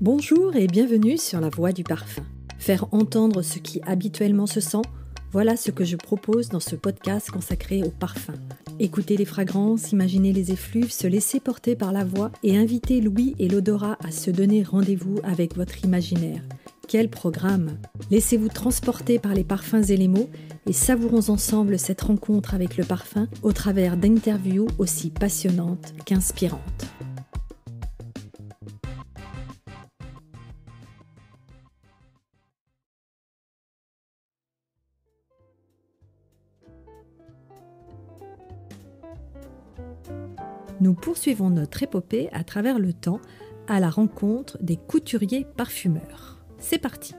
Bonjour et bienvenue sur La Voix du Parfum. Faire entendre ce qui habituellement se sent, voilà ce que je propose dans ce podcast consacré au parfum. Écouter les fragrances, imaginer les effluves, se laisser porter par la voix et inviter l'ouïe et l'odorat à se donner rendez-vous avec votre imaginaire. Quel programme! Laissez-vous transporter par les parfums et les mots et savourons ensemble cette rencontre avec le parfum au travers d'interviews aussi passionnantes qu'inspirantes. Nous poursuivons notre épopée à travers le temps à la rencontre des couturiers parfumeurs. C'est parti!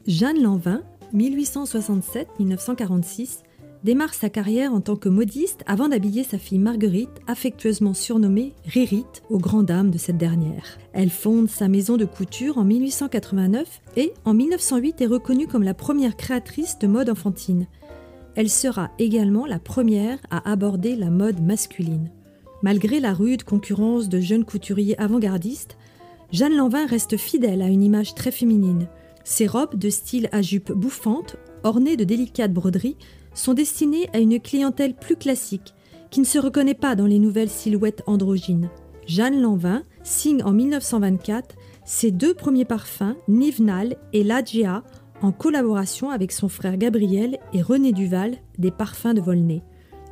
Jeanne Lanvin, 1867-1946, démarre sa carrière en tant que modiste avant d'habiller sa fille Marguerite, affectueusement surnommée Ririte, aux grandes dames de cette dernière. Elle fonde sa maison de couture en 1889 et, en 1908, est reconnue comme la première créatrice de mode enfantine. Elle sera également la première à aborder la mode masculine. Malgré la rude concurrence de jeunes couturiers avant-gardistes, Jeanne Lanvin reste fidèle à une image très féminine. Ses robes de style à jupe bouffante, ornées de délicates broderies, sont destinées à une clientèle plus classique, qui ne se reconnaît pas dans les nouvelles silhouettes androgynes. Jeanne Lanvin signe en 1924 ses deux premiers parfums, Nivenal et L'Adjéa, en collaboration avec son frère Gabriel et René Duval des Parfums de Volnay.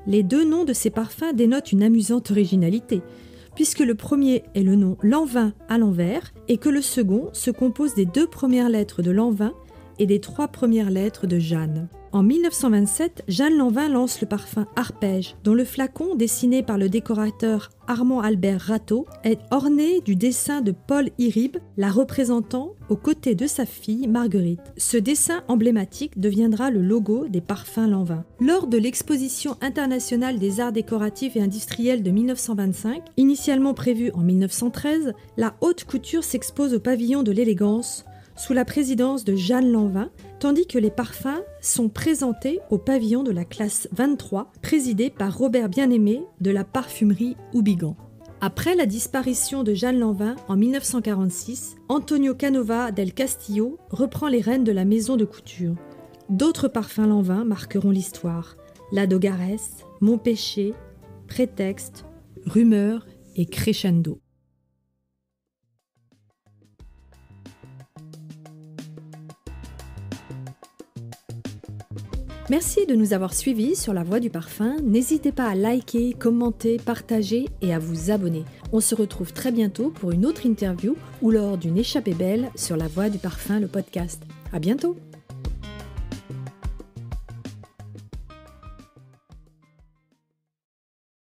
Les deux noms de ces parfums dénotent une amusante originalité, puisque le premier est le nom Lanvin à l'envers et que le second se compose des deux premières lettres de Lanvin et des trois premières lettres de Jeanne. En 1927, Jeanne Lanvin lance le parfum Arpège, dont le flacon, dessiné par le décorateur Armand-Albert Rateau, est orné du dessin de Paul Iribe, la représentant aux côtés de sa fille Marguerite. Ce dessin emblématique deviendra le logo des parfums Lanvin. Lors de l'exposition internationale des arts décoratifs et industriels de 1925, initialement prévue en 1913, la haute couture s'expose au pavillon de l'élégance, sous la présidence de Jeanne Lanvin, tandis que les parfums sont présentés au pavillon de la classe 23, présidé par Robert Bien-Aimé de la parfumerie Houbigant. Après la disparition de Jeanne Lanvin en 1946, Antonio Canova del Castillo reprend les rênes de la maison de couture. D'autres parfums Lanvin marqueront l'histoire: La Dogaresse, Mon Péché, Prétexte, Rumeur et Crescendo. Merci de nous avoir suivis sur La Voix du Parfum. N'hésitez pas à liker, commenter, partager et à vous abonner. On se retrouve très bientôt pour une autre interview ou lors d'une échappée belle sur La Voix du Parfum, le podcast. À bientôt!